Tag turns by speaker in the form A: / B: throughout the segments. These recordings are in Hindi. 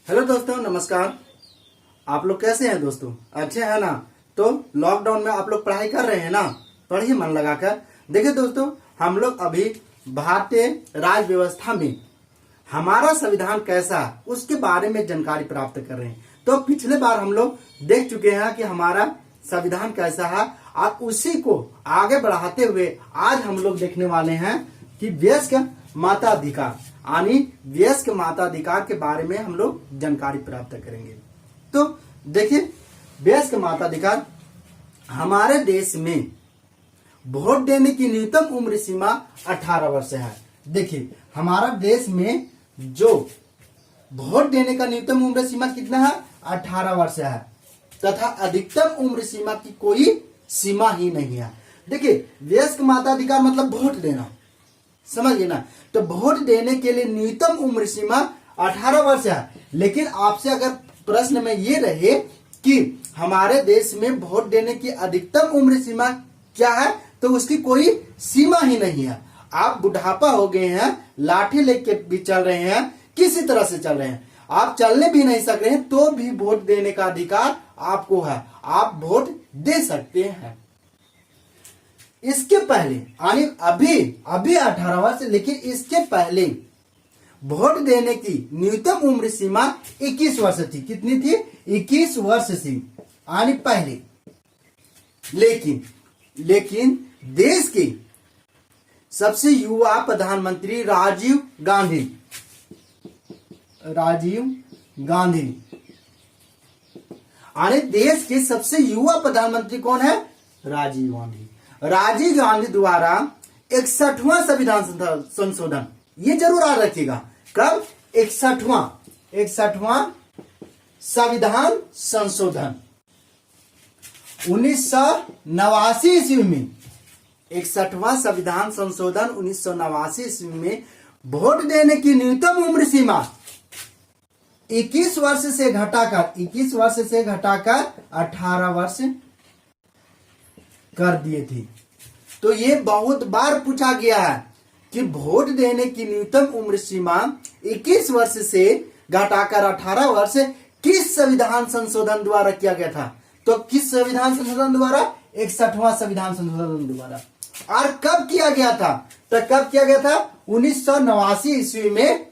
A: हेलो दोस्तों, नमस्कार। आप लोग कैसे हैं दोस्तों? अच्छे हैं ना? तो लॉकडाउन में आप लोग पढ़ाई कर रहे हैं ना? पढ़िए मन लगाकर। देखिए दोस्तों, हम लोग अभी भारतीय राज व्यवस्था में हमारा संविधान कैसा है उसके बारे में जानकारी प्राप्त कर रहे हैं। तो पिछले बार हम लोग देख चुके हैं कि हमारा संविधान कैसा है, और उसी को आगे बढ़ाते हुए आज हम लोग देखने वाले हैं कि वयस्क माताधिकार यानी वयस्क माताधिकार के बारे में हम लोग जानकारी प्राप्त करेंगे। तो देखिए, वयस्क माताधिकार हमारे देश में वोट देने की न्यूनतम उम्र सीमा 18 वर्ष है। देखिए, हमारा देश में जो वोट देने का न्यूनतम उम्र सीमा कितना है? 18 वर्ष है, तथा अधिकतम उम्र सीमा की कोई सीमा ही नहीं है। देखिए, वयस्क माताधिकार मतलब वोट देना, समझ गए ना? तो वोट देने के लिए न्यूनतम उम्र सीमा 18 वर्ष है। लेकिन आपसे अगर प्रश्न में ये रहे कि हमारे देश में वोट देने की अधिकतम उम्र सीमा क्या है, तो उसकी कोई सीमा ही नहीं है। आप बुढ़ापा हो गए हैं, लाठी लेके भी चल रहे हैं, किसी तरह से चल रहे हैं, आप चलने भी नहीं सक रहे हैं, तो भी वोट देने का अधिकार आपको है, आप वोट दे सकते हैं। इसके पहले यानी अभी 18 वर्ष, लेकिन इसके पहले वोट देने की न्यूनतम उम्र सीमा 21 वर्ष थी। कितनी थी? 21 वर्ष थी यानी पहले। लेकिन देश के सबसे युवा प्रधानमंत्री राजीव गांधी यानी देश के सबसे युवा प्रधानमंत्री कौन है? राजीव गांधी द्वारा 61वां संविधान संशोधन, ये जरूर याद रखिएगा। कब? 61वां संविधान संशोधन 1989 ईस्वी में। 61वां संविधान संशोधन 1989 ईस्वी में वोट देने की न्यूनतम उम्र सीमा 21 वर्ष से घटाकर 18 वर्ष कर दिए थे। तो ये बहुत बार पूछा गया है कि वोट देने की न्यूनतम उम्र सीमा 21 वर्ष से घटाकर 18 वर्ष किस संविधान संशोधन द्वारा किया गया था? तो किस संविधान संशोधन द्वारा? 61वां संविधान संशोधन द्वारा। और कब किया गया था? तो कब किया गया था? 1989 ईस्वी में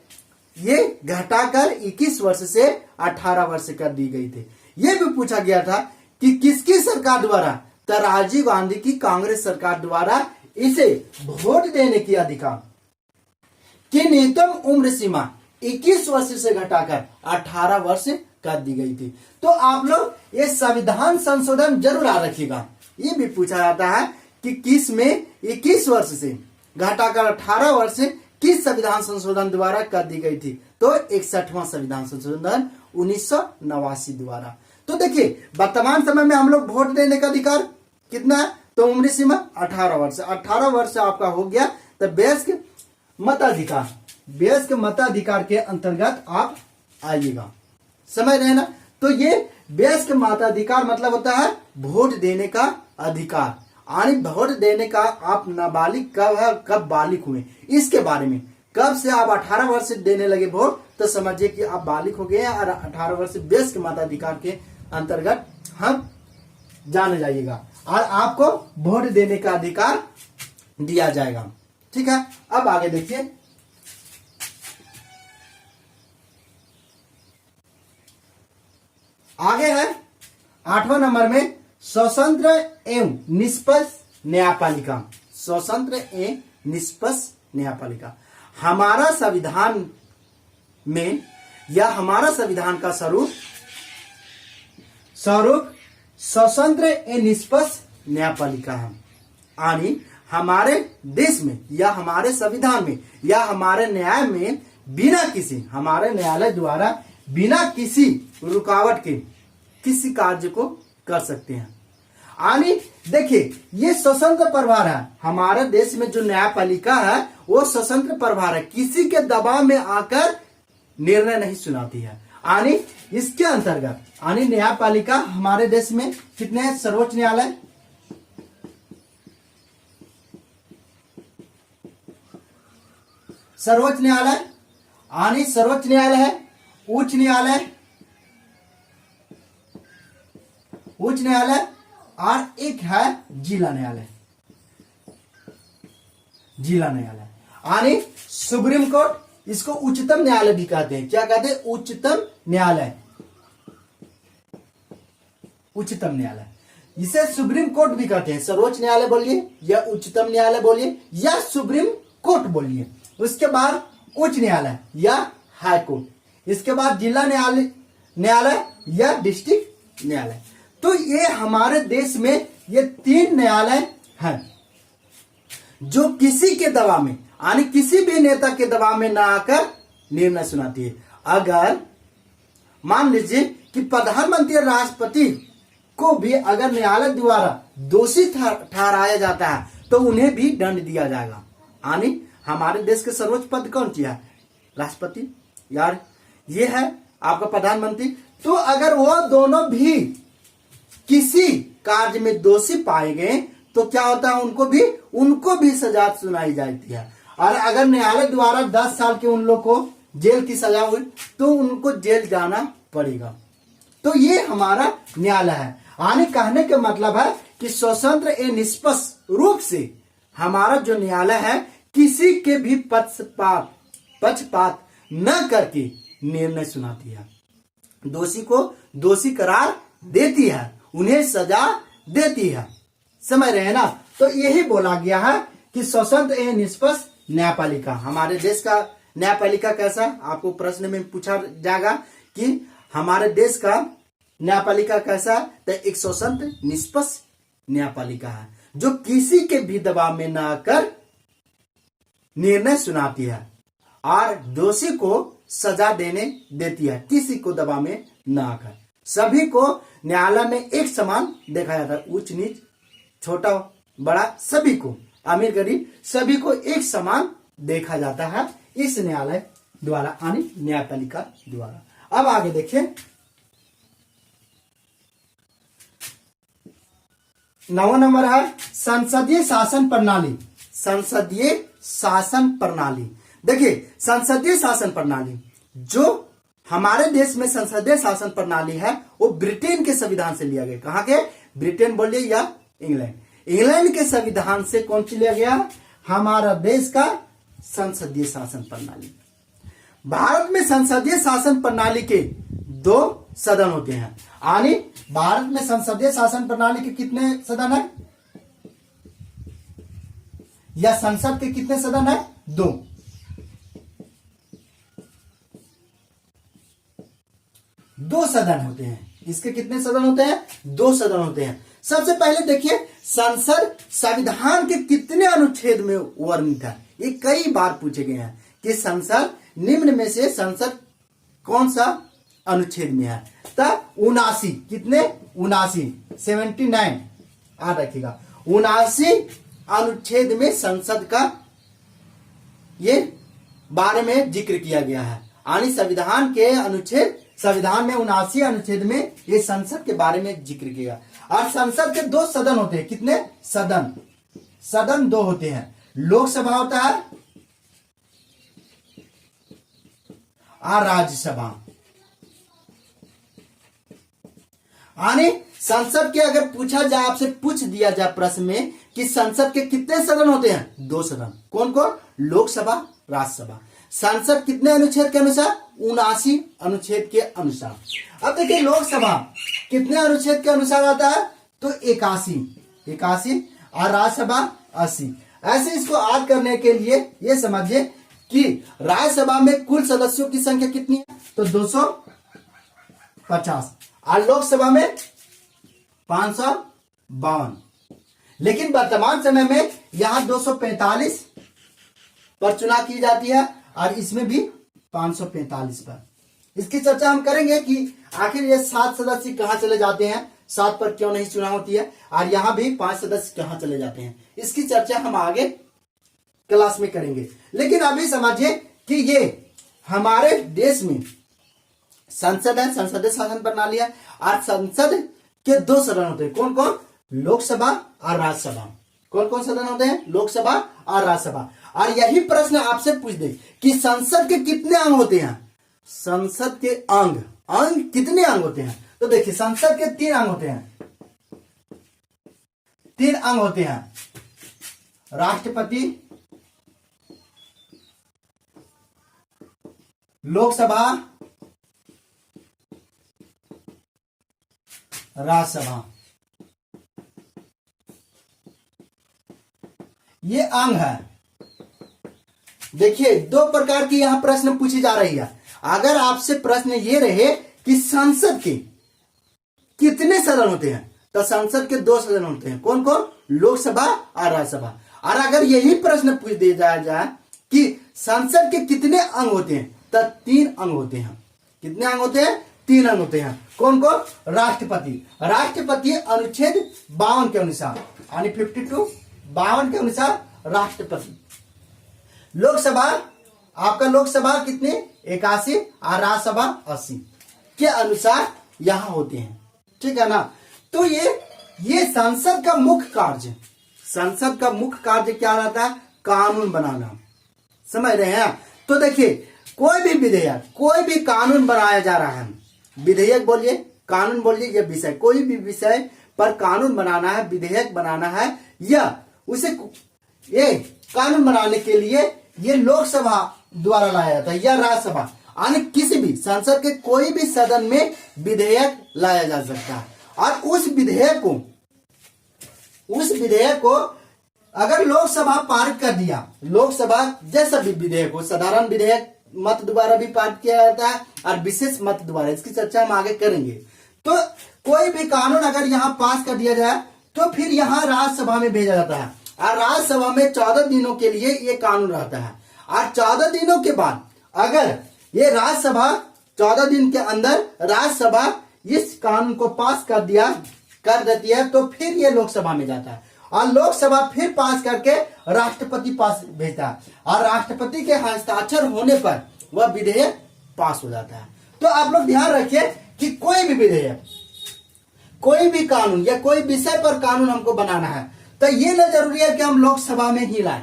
A: ये घटाकर 21 वर्ष से 18 वर्ष कर दी गई थी। ये भी पूछा गया था कि किसकी सरकार द्वारा? तो राजीव गांधी की कांग्रेस सरकार द्वारा इसे वोट देने की अधिकार की न्यूनतम उम्र सीमा 21 वर्ष से घटाकर 18 वर्ष कर दी गई थी। तो आप लोग ये संविधान संशोधन जरूर याद रखिएगा। ये भी पूछा जाता है कि किस में 21 वर्ष से घटाकर 18 वर्ष किस संविधान संशोधन द्वारा कर दी गई थी? तो 61वां संविधान संशोधन 1989 द्वारा। तो देखिए, वर्तमान समय में हम लोग वोट देने का अधिकार कितना है? तो उम्र सीमा 18 वर्ष। 18 वर्ष आपका हो गया तो वयस्क मताधिकार के अंतर्गत आप आइएगा, समझ रहे हैं ना? तो ये वयस्क मताधिकार मतलब होता है वोट देने का अधिकार। यानी वोट देने का आप नाबालिग कब है, कब बालिग हुए, इसके बारे में। कब से आप 18 वर्ष देने लगे वोट, तो समझिए कि आप बालिग हो गए हैं, और 18 वर्ष वयस्क मताधिकार के अंतर्गत हम जाने जाइएगा, और आपको वोट देने का अधिकार दिया जाएगा। ठीक है, अब आगे देखिए। आगे है 8वां नंबर में स्वतंत्र एवं निष्पक्ष न्यायपालिका। स्वतंत्र एवं निष्पक्ष न्यायपालिका हमारा संविधान में, या हमारा संविधान का स्वरूप स्वतंत्र एवं निष्पक्ष न्यायपालिका है। यानी हमारे देश में, या हमारे संविधान में, या हमारे न्याय में हमारे न्यायालय द्वारा बिना किसी रुकावट के किसी कार्य को कर सकते हैं। यानी देखिए, ये स्वतंत्र प्रभार है। हमारे देश में जो न्यायपालिका है वो स्वतंत्र प्रभार है, किसी के दबाव में आकर निर्णय नहीं सुनाती है। यानी इसके अंतर्गत न्यायपालिका हमारे देश में कितने हैं? सर्वोच्च न्यायालय, सर्वोच्च न्यायालय है, उच्च न्यायालय, उच्च न्यायालय, और एक है जिला न्यायालय, जिला न्यायालय। यानी सुप्रीम कोर्ट, इसको उच्चतम न्यायालय भी कहते हैं। क्या कहते हैं? उच्चतम न्यायालय, उच्चतम न्यायालय। इसे सुप्रीम कोर्ट भी कहते हैं। सर्वोच्च न्यायालय बोलिए, या उच्चतम न्यायालय बोलिए, या सुप्रीम कोर्ट बोलिए। उसके बाद उच्च न्यायालय या हाई कोर्ट। इसके बाद जिला न्यायालय, न्यायालय या डिस्ट्रिक्ट न्यायालय। तो ये हमारे देश में ये 3 न्यायालय हैं जो किसी के दबाव में, यानी किसी भी नेता के दबाव में ना आकर निर्णय सुनाती है। अगर मान लीजिए कि प्रधानमंत्री और राष्ट्रपति को भी अगर न्यायालय द्वारा दोषी ठहराया जाता है तो उन्हें भी दंड दिया जाएगा। यानी हमारे देश के सर्वोच्च पद कौन सी है? राष्ट्रपति, यार ये है आपका प्रधानमंत्री। तो अगर वो दोनों भी किसी कार्य में दोषी पाए गए तो क्या होता है? उनको भी सजा सुनाई जाती है। और अगर न्यायालय द्वारा 10 साल के उन लोग को जेल की सजा हुई तो उनको जेल जाना पड़ेगा। तो ये हमारा न्यायालय है। यानी कहने का मतलब है कि स्वतंत्र एवं निष्पक्ष रूप से हमारा जो न्यायालय है किसी के भी पक्षपात न करके निर्णय सुनाती है, दोषी को दोषी करार देती है, उन्हें सजा देती है। समझ रहे हैं ना? तो यही बोला गया है कि स्वतंत्र एवं निष्पक्ष न्यायपालिका। हमारे देश का न्यायपालिका कैसा? आपको प्रश्न में पूछा जाएगा कि हमारे देश का न्यायपालिका कैसा? तो एक स्वतंत्र निष्पक्ष न्यायपालिका है जो किसी के भी दबाव में न आकर निर्णय सुनाती है और दोषी को सजा देती है, किसी को दबाव में न आकर। सभी को न्यायालय में एक समान देखा जाता है, उच्च नीच, छोटा बड़ा, सभी को, अमीर गरीब सभी को एक समान देखा जाता है इस न्यायालय द्वारा, यानी न्यायपालिका द्वारा। अब आगे देखिए 9वां नंबर है संसदीय शासन प्रणाली। संसदीय शासन प्रणाली, देखिए संसदीय शासन प्रणाली, जो हमारे देश में संसदीय शासन प्रणाली है वो ब्रिटेन के संविधान से लिया गया। कहां के? ब्रिटेन बोलिए या इंग्लैंड, इंग्लैंड के संविधान से कौन सी लिया गया? हमारा देश का संसदीय शासन प्रणाली। भारत में संसदीय शासन प्रणाली के 2 सदन होते हैं। यानी भारत में संसदीय शासन प्रणाली के कितने सदन है? या संसद के कितने सदन है? 2। 2 सदन होते हैं। इसके कितने सदन होते हैं? 2 सदन होते हैं। सबसे पहले देखिए संसद संविधान के कितने अनुच्छेद में वर्णित है? ये कई बार पूछे गए हैं कि संसद निम्न में से संसद कौन सा अनुच्छेद में है? तब 79, कितने? 79, 79 याद रखिएगा। 79 अनुच्छेद में संसद का ये बारे में जिक्र किया गया है। यानी संविधान के अनुच्छेद, संविधान में 79 अनुच्छेद में ये संसद के बारे में जिक्र किया। और संसद के 2 सदन होते हैं। कितने सदन? सदन 2 होते हैं। लोकसभा होता है और राज्यसभा। यानी संसद के अगर पूछा जाए, आपसे पूछ दिया जाए प्रश्न में कि संसद के कितने सदन होते हैं? 2 सदन। कौन कौन? लोकसभा, राज्यसभा। संसद कितने अनुच्छेद के अनुसार? 79 अनुच्छेद के अनुसार। अब देखिए लोकसभा कितने अनुच्छेद के अनुसार आता है? तो 81 और राज्यसभा 80। ऐसे इसको याद करने के लिए ये समझिए कि राज्यसभा में कुल सदस्यों की संख्या कितनी है? तो 250 और लोकसभा में 552। लेकिन वर्तमान समय में यहां 245 पर चुनाव की जाती है और इसमें भी 545 पर। इसकी चर्चा हम करेंगे कि आखिर ये 7 सदस्य कहां चले जाते हैं, 7 पर क्यों नहीं चुनाव होती है, और यहां भी 5 सदस्य कहां चले जाते हैं। इसकी चर्चा हम आगे क्लास में करेंगे। लेकिन अभी समझिए कि ये हमारे देश में संसद है, संसदीय शासन प्रणाली है, और संसद के 2 सदन होते हैं। कौन कौन? लोकसभा और राज्यसभा। कौन कौन सदन होते हैं? लोकसभा और राज्यसभा। और यही प्रश्न आपसे पूछ दे कि संसद के कितने अंग होते हैं? संसद के अंग, अंग कितने अंग होते हैं? तो देखिए संसद के 3 अंग होते हैं, 3 अंग होते हैं, राष्ट्रपति, लोकसभा, राज्यसभा। ये अंग है। देखिए 2 प्रकार की यहां प्रश्न पूछी जा रही है। अगर आपसे प्रश्न ये रहे कि संसद के कितने सदन होते हैं, तो संसद के 2 सदन होते हैं, कौन कौन? लोकसभा और राज्यसभा। और अगर यही प्रश्न पूछ दिया जाए कि संसद के कितने अंग होते हैं, तो 3 अंग होते हैं। कितने अंग होते हैं? 3 अंग होते हैं। कौन कौन? राष्ट्रपति, राष्ट्रपति अनुच्छेद 52 के अनुसार, यानी 52 52 के अनुसार राष्ट्रपति। लोकसभा, आपका लोकसभा कितने? 81 और राज्यसभा 80 के अनुसार यहां होते हैं, ठीक है ना। तो ये संसद का मुख्य कार्य, संसद का मुख्य कार्य क्या रहता है? कानून बनाना, समझ रहे हैं। तो देखिए कोई भी विधेयक, कोई भी कानून बनाया जा रहा है, विधेयक बोलिए, कानून बोलिए, या विषय, कोई भी विषय पर कानून बनाना है, विधेयक बनाना है, या उसे ये कानून बनाने के लिए ये लोकसभा द्वारा लाया जाता है या राज्यसभा, यानी किसी भी संसद के कोई भी सदन में विधेयक लाया जा सकता है। और उस विधेयक को अगर लोकसभा पारित कर दिया, लोकसभा जैसा भी विधेयक हो, साधारण विधेयक मत द्वारा भी पारित किया जाता है और विशेष मत द्वारा, इसकी चर्चा हम आगे करेंगे। तो कोई भी कानून अगर यहाँ पास कर दिया जाए तो फिर यहाँ राज्यसभा में भेजा जाता है, और राज्यसभा में 14 दिनों के लिए ये कानून रहता है। और 14 दिनों के बाद अगर ये राज्यसभा 14 दिन के अंदर राज्यसभा इस कानून को पास कर देती है, तो फिर ये लोकसभा में जाता है, और लोकसभा फिर पास करके राष्ट्रपति पास भेजता है, और राष्ट्रपति के हस्ताक्षर होने पर वह विधेयक पास हो जाता है। तो आप लोग ध्यान रखिए कि कोई भी विधेयक, कोई भी कानून या कोई विषय पर कानून हमको बनाना है, तो ये न जरूरी है कि हम लोकसभा में ही लाएं,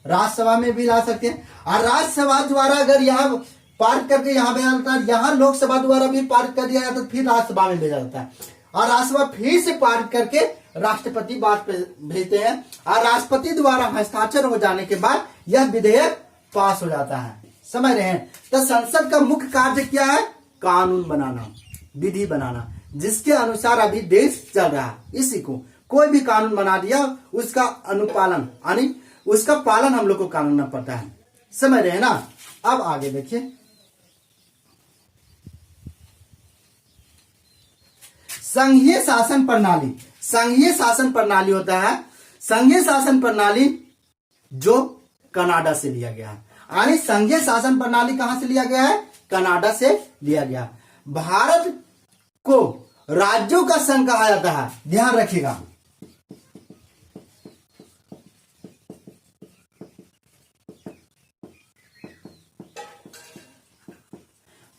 A: राज्यसभा में भी ला सकते हैं। और राज्यसभा द्वारा अगर यहाँ पारित करके यहाँ भेजा जाता है, यहाँ लोकसभा द्वारा भी पारित कर दिया जाता है, फिर राज्यसभा में भेजा जाता है, और राज्यसभा फिर से पारित करके राष्ट्रपति बात भेजते हैं, और राष्ट्रपति द्वारा हस्ताक्षर हो जाने के बाद यह विधेयक पास हो जाता है, समझ रहे हैं। तो संसद का मुख्य कार्य क्या है? कानून बनाना, विधि बनाना, जिसके अनुसार अभी देश चल रहा है। इसी को कोई भी कानून बना दिया, उसका अनुपालन यानी उसका पालन हम लोग को कानून पड़ता है, समझ रहे हैं ना। अब आगे देखिए, संघीय शासन प्रणाली। संघीय शासन प्रणाली होता है, संघीय शासन प्रणाली जो कनाडा से लिया गया है, यानी संघीय शासन प्रणाली कहां से लिया गया है? कनाडा से लिया गया। भारत को राज्यों का संघ कहा जाता है, ध्यान रखिएगा।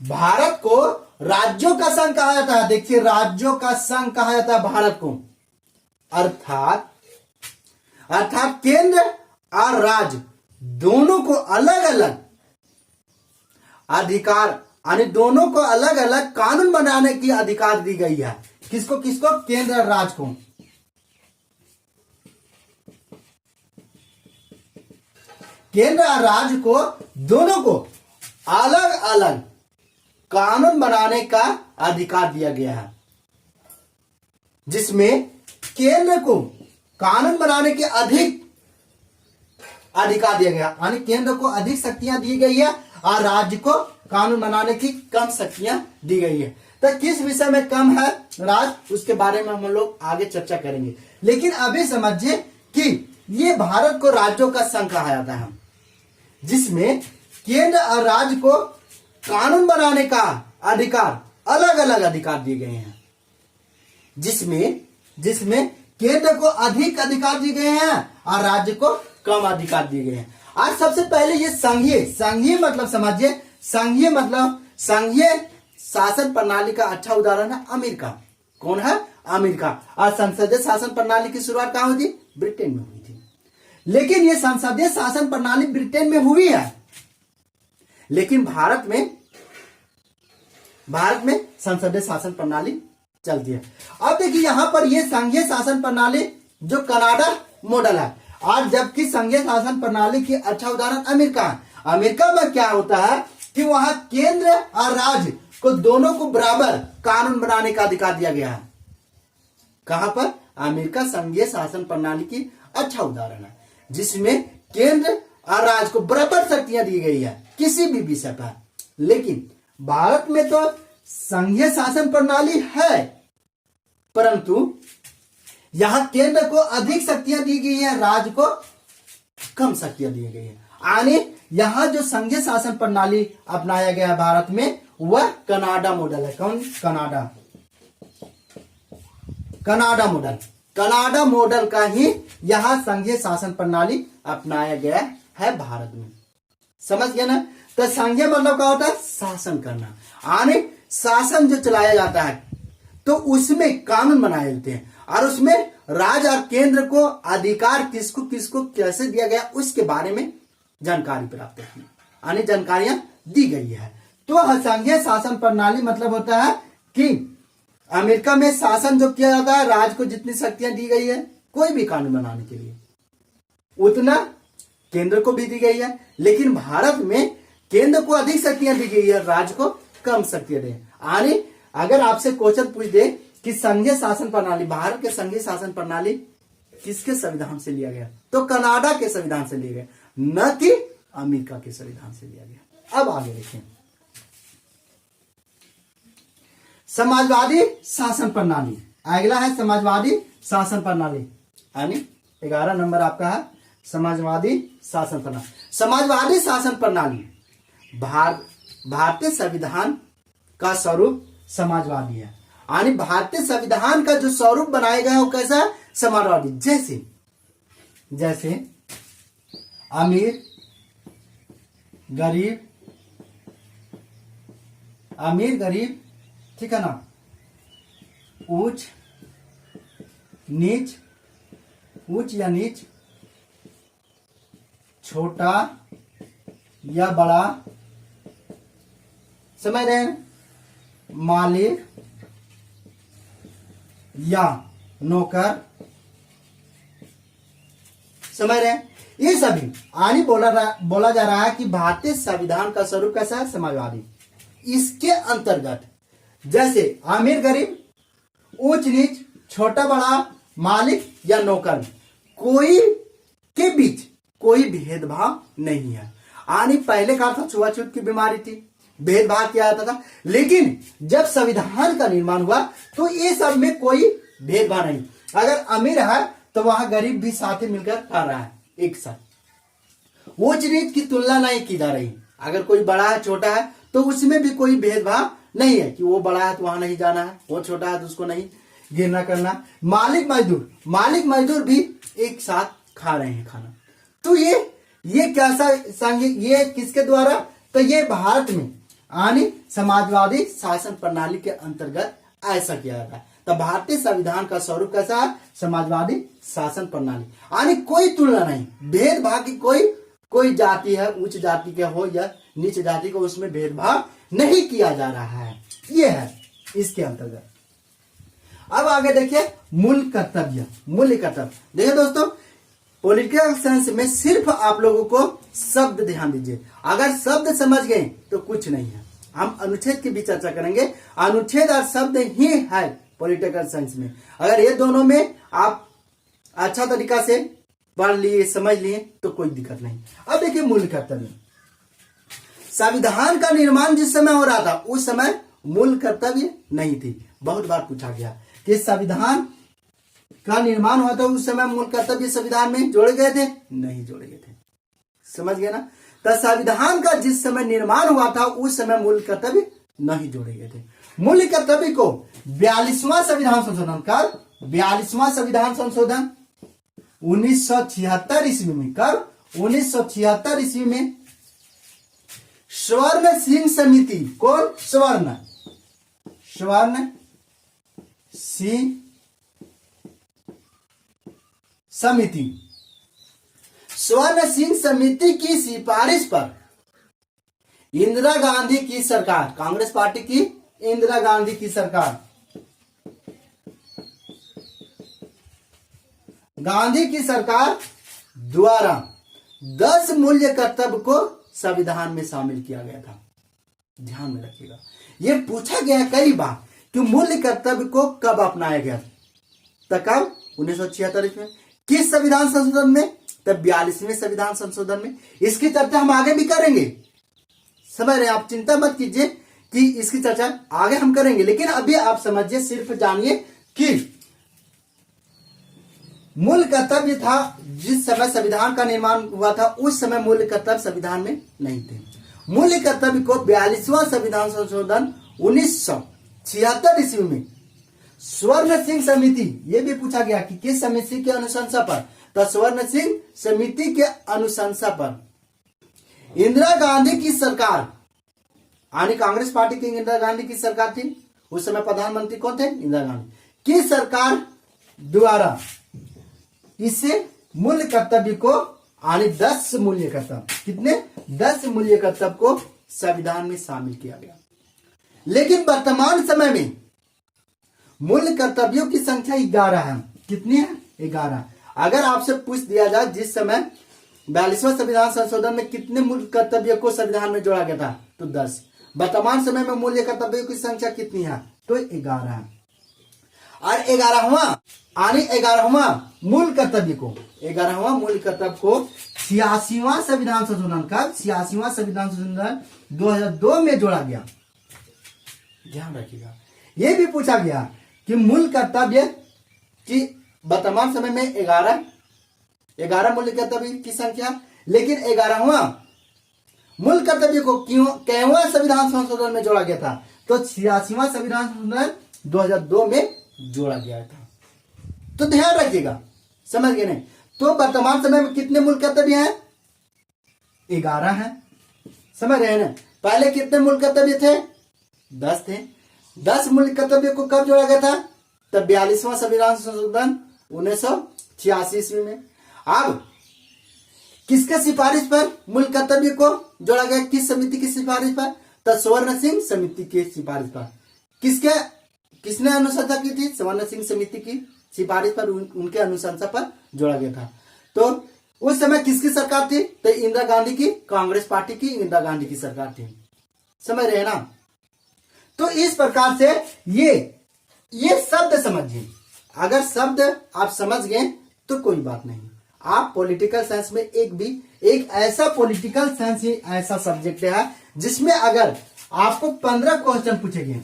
A: भारत को राज्यों का संघ कहा जाता है। देखिए राज्यों का संघ कहा जाता है भारत को, अर्थात केंद्र और राज्य दोनों को अलग अलग अधिकार, यानी दोनों को अलग अलग कानून बनाने की अधिकार दी गई है। किसको किसको? केंद्र और राज्य को। केंद्र और राज्य को दोनों को अलग अलग कानून बनाने का अधिकार दिया गया है, जिसमें केंद्र को कानून बनाने के अधिक अधिकार दिया गया, यानी केंद्र को अधिक शक्तियां दी गई है और राज्य को कानून बनाने की कम शक्तियां दी गई है। तो किस विषय में कम है राज्य, उसके बारे में हम लोग आगे चर्चा करेंगे। लेकिन अभी समझिए कि ये भारत को राज्यों का संघ कहा जाता है, जिसमें केंद्र और राज्य को कानून बनाने का अधिकार, अलग अलग अधिकार दिए गए हैं, जिसमें केंद्र को अधिक अधिकार दिए गए हैं और राज्य को कम अधिकार दिए गए हैं। आज सबसे पहले ये संघीय मतलब समझिए, संघीय मतलब संघीय शासन प्रणाली का अच्छा उदाहरण है अमेरिका। कौन है? अमेरिका। और संसदीय शासन प्रणाली की शुरुआत कहां हुई थी? ब्रिटेन में हुई थी। लेकिन ये संसदीय शासन प्रणाली ब्रिटेन में हुई है, लेकिन भारत में भारत में संसदीय शासन प्रणाली चलती है। अब देखिए यहाँ पर ये संघीय शासन प्रणाली जो कनाडा मॉडल है, और जबकि संघीय शासन प्रणाली की अच्छा उदाहरण अमेरिका है। अमेरिका में क्या होता है कि वहां केंद्र और राज्य को दोनों को बराबर कानून बनाने का अधिकार दिया गया है। कहां पर? अमेरिका संघीय शासन प्रणाली की अच्छा उदाहरण है, जिसमें केंद्र और राज्य को बराबर शक्तियां दी गई है किसी भी विषय पर। लेकिन भारत में तो संघीय शासन प्रणाली है, परंतु यहां केंद्र को अधिक शक्तियां दी गई है, राज्य को कम शक्तियां दी गई है। यानी यहां जो संघीय शासन प्रणाली अपनाया गया है भारत में, वह कनाडा मॉडल है। कौन? Canada model. कनाडा मॉडल का ही यहां संघीय शासन प्रणाली अपनाया गया है भारत में। समझ गया ना? तो संघीय मतलब क्या होता है? शासन करना। यानी शासन जो चलाया जाता है तो उसमें कानून बनाए जाते हैं, और उसमें राज्य और केंद्र को अधिकार किसको किसको कैसे दिया गया उसके बारे में जानकारी प्राप्त की, यानी जानकारियां दी गई है। तो संघीय शासन प्रणाली मतलब होता है कि अमेरिका में शासन जो किया जाता है, राज्य को जितनी शक्तियां दी गई है कोई भी कानून बनाने के लिए, उतना केंद्र को भी दी गई है। लेकिन भारत में केंद्र को अधिक शक्तियां दी गई है, राज्य को कम शक्तियां दी। यानी अगर आपसे क्वेश्चन पूछ दे कि संघीय शासन प्रणाली, भारत के संघीय शासन प्रणाली किसके संविधान से लिया गया, तो कनाडा के संविधान से लिया गया, न कि अमेरिका के संविधान से लिया गया। अब आगे देखें, समाजवादी शासन प्रणाली। अगला है समाजवादी शासन प्रणाली, यानी 11 नंबर आपका है समाजवादी शासन प्रणाली। समाजवादी शासन प्रणाली भारतीय संविधान का स्वरूप समाजवादी है। यानी भारतीय संविधान का जो स्वरूप बनाया गया है वो कैसा है? समाजवादी। जैसे अमीर गरीब, ठीक है ना, ऊंच या नीच, छोटा या बड़ा, समझ रहे हैं, मालिक या नौकर, समझ रहे हैं, ये सभी। आनी बोला जा रहा है कि भारतीय संविधान का स्वरूप कैसा है? समाजवादी। इसके अंतर्गत जैसे अमीर गरीब, ऊंच नीच, छोटा बड़ा, मालिक या नौकर, कोई के बीच कोई भेदभाव नहीं है। आनी पहले कहा था छुआछूत की बीमारी थी, भेदभाव किया जाता था, लेकिन जब संविधान का निर्माण हुआ तो ये सब में कोई भेदभाव नहीं। अगर अमीर है तो वहां गरीब भी साथ ही मिलकर खा रहा है एक साथ। ऊंच नीच की तुलना नहीं की जा रही। अगर कोई बड़ा है छोटा है तो उसमें भी कोई भेदभाव नहीं है कि वो बड़ा है तो वहां नहीं जाना है, वो छोटा है तो उसको नहीं गिरना करना। मालिक मजदूर भी एक साथ खा रहे हैं खाना। तो ये कैसा संघ, ये किसके द्वारा? तो ये भारत में यानी समाजवादी शासन प्रणाली के अंतर्गत ऐसा किया जाता है। तो भारतीय संविधान का स्वरूप कैसा है? समाजवादी शासन प्रणाली। यानी कोई तुलना नहीं, भेदभाव की कोई जाति है, उच्च जाति के हो या नीच जाति को, उसमें भेदभाव नहीं किया जा रहा है। ये है इसके अंतर्गत। अब आगे देखिए मूल्य कर्तव्य। देखिए दोस्तों, पॉलिटिकल साइंस में सिर्फ आप लोगों को शब्द ध्यान दीजिए। अगर शब्द समझ गए तो कुछ नहीं है। हम अनुच्छेद की भी चर्चा करेंगे। अनुच्छेद और शब्द ही है पॉलिटिकल साइंस में। अगर ये दोनों में आप अच्छा तरीका से पढ़ लिए, समझ लिए तो कोई दिक्कत नहीं। अब देखिए मूल्य कर्तव्य। संविधान का निर्माण जिस समय हो रहा था उस समय मूल कर्तव्य नहीं थी। बहुत बार पूछा गया कि संविधान का निर्माण हुआ था उस समय मूल कर्तव्य संविधान में जोड़े गए थे? नहीं जोड़े गए थे। समझ गए ना? तो संविधान का जिस समय निर्माण हुआ था उस समय मूल कर्तव्य नहीं जोड़े गए थे। मूल कर्तव्य को 42वां संविधान संशोधन कर 42वां संविधान संशोधन 1976 ईस्वी में 1976 ईस्वी में स्वर्ण सिंह समिति, कौन? स्वर्ण सिंह समिति, स्वर्ण सिंह समिति की सिफारिश पर इंदिरा गांधी की सरकार, कांग्रेस पार्टी की इंदिरा गांधी की सरकार, गांधी की सरकार द्वारा 10 मूल्य कर्तव्य को संविधान में शामिल किया गया था। ध्यान में रखिएगा, यह पूछा गया कई बार कि मूल्य कर्तव्य को कब अपनाया गया, तब कब 1976 में, किस संविधान संशोधन में, तब 42वें संविधान संशोधन में। इसकी चर्चा हम आगे भी करेंगे, समझ रहे हैं आप, चिंता मत कीजिए कि इसकी चर्चा आगे हम करेंगे, लेकिन अभी आप समझिए, सिर्फ जानिए कि मूल कर्तव्य था। जिस समय संविधान का निर्माण हुआ था उस समय मूल कर्तव्य संविधान में नहीं थे। मूल कर्तव्य को 42वां संविधान संशोधन 1976 ईस्वी में स्वर्ण सिंह समिति, यह भी पूछा गया कि किस समिति के अनुशंसा पर, तो स्वर्ण सिंह समिति के अनुशंसा पर इंदिरा गांधी की सरकार, यानी कांग्रेस पार्टी की इंदिरा गांधी की सरकार थी, उस समय प्रधानमंत्री कौन थे, इंदिरा गांधी की सरकार द्वारा इसे मूल्य कर्तव्य को, यानी 10 मूल्य कर्तव्य, कितने, 10 मूल्य कर्तव्य को संविधान में शामिल किया गया। लेकिन वर्तमान समय में मूल्य कर्तव्यों की संख्या 11 है। कितनी है, 11। अगर आपसे पूछ दिया जाए जिस समय 42वां संविधान संशोधन में कितने मूल्य कर्तव्यों को संविधान में जोड़ा गया था, तो 10। वर्तमान समय में मूल्य कर्तव्यों की संख्या कितनी है, तो 11 है। और 11वां मूल कर्तव्य को, 11वां मूल कर्तव्य को 86वां संविधान संशोधन का, 86वां संविधान संशोधन 2002 में जोड़ा गया। ध्यान रखिएगा, यह भी पूछा गया कि मूल कर्तव्य की वर्तमान समय में 11 मूल कर्तव्य की संख्या, लेकिन 11वां मूल कर्तव्य को क्यों संविधान संशोधन में जोड़ा गया था, तो 86वां संविधान संशोधन 2002 में जोड़ा गया था। तो ध्यान रखिएगा, समझ गए नहीं। तो वर्तमान समय में कितने मूल कर्तव्य हैं, 11 हैं, समझ रहे हैं ना। पहले कितने मूल कर्तव्य थे, 10 थे। 10 मूल कर्तव्य को कब जोड़ा गया था, तब 42वां संविधान संशोधन 1986 ईस्वी में। अब किसके सिफारिश पर मूल कर्तव्य को जोड़ा गया, किस समिति की सिफारिश पर, तब स्वर्ण सिंह समिति की सिफारिश पर। किसने अनुशंसा की थी, स्वर्ण सिंह समिति की सिफारिश पर, उनके अनुशंसा पर जोड़ा गया था। तो उस समय किसकी सरकार थी, तो इंदिरा गांधी की, कांग्रेस पार्टी की इंदिरा गांधी की सरकार थी, समझ रहे हैं ना। तो इस प्रकार से ये शब्द समझिए, अगर शब्द आप समझ गए तो कोई बात नहीं। आप पॉलिटिकल साइंस में एक ऐसा पॉलिटिकल साइंस ही ऐसा सब्जेक्ट है जिसमें अगर आपको 15 क्वेश्चन पूछे गए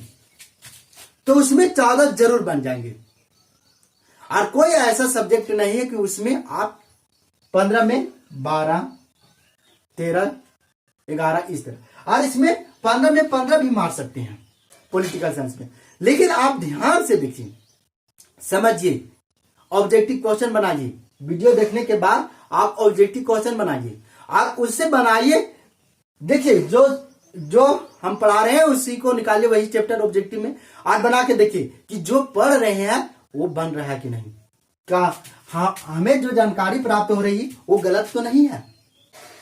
A: तो उसमें 14 जरूर बन जाएंगे, और कोई ऐसा सब्जेक्ट नहीं है कि उसमें आप 15 में 12, 13, 11 इस तरह, और इसमें 15 में 15 भी मार सकते हैं पॉलिटिकल साइंस में। लेकिन आप ध्यान से देखिए, समझिए, ऑब्जेक्टिव क्वेश्चन बनाइए। वीडियो देखने के बाद आप ऑब्जेक्टिव क्वेश्चन बनाइए, आप उससे बनाइए, देखिए जो हम पढ़ा रहे हैं उसी को निकालिए, वही चैप्टर ऑब्जेक्टिव में, आज बना के देखिए कि जो पढ़ रहे हैं वो बन रहा है कि नहीं, क्या हाँ हमें जो जानकारी प्राप्त हो रही वो गलत तो नहीं है।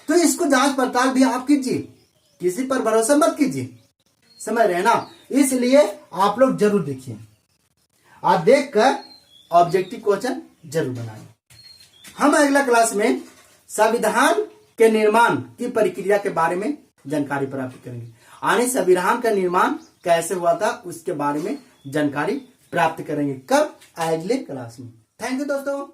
A: तो इसको जांच पड़ताल भी आप कीजिए, किसी पर भरोसा मत कीजिए, समझ रहे हैं ना। इसलिए आप लोग जरूर देखिए, आप देखकर ऑब्जेक्टिव क्वेश्चन जरूर बनाएं। हम अगला क्लास में संविधान के निर्माण की प्रक्रिया के बारे में जानकारी प्राप्त करेंगे, यानी संविधान का निर्माण कैसे हुआ था उसके बारे में जानकारी प्राप्त करेंगे। कब, अगले क्लास में। थैंक यू दोस्तों।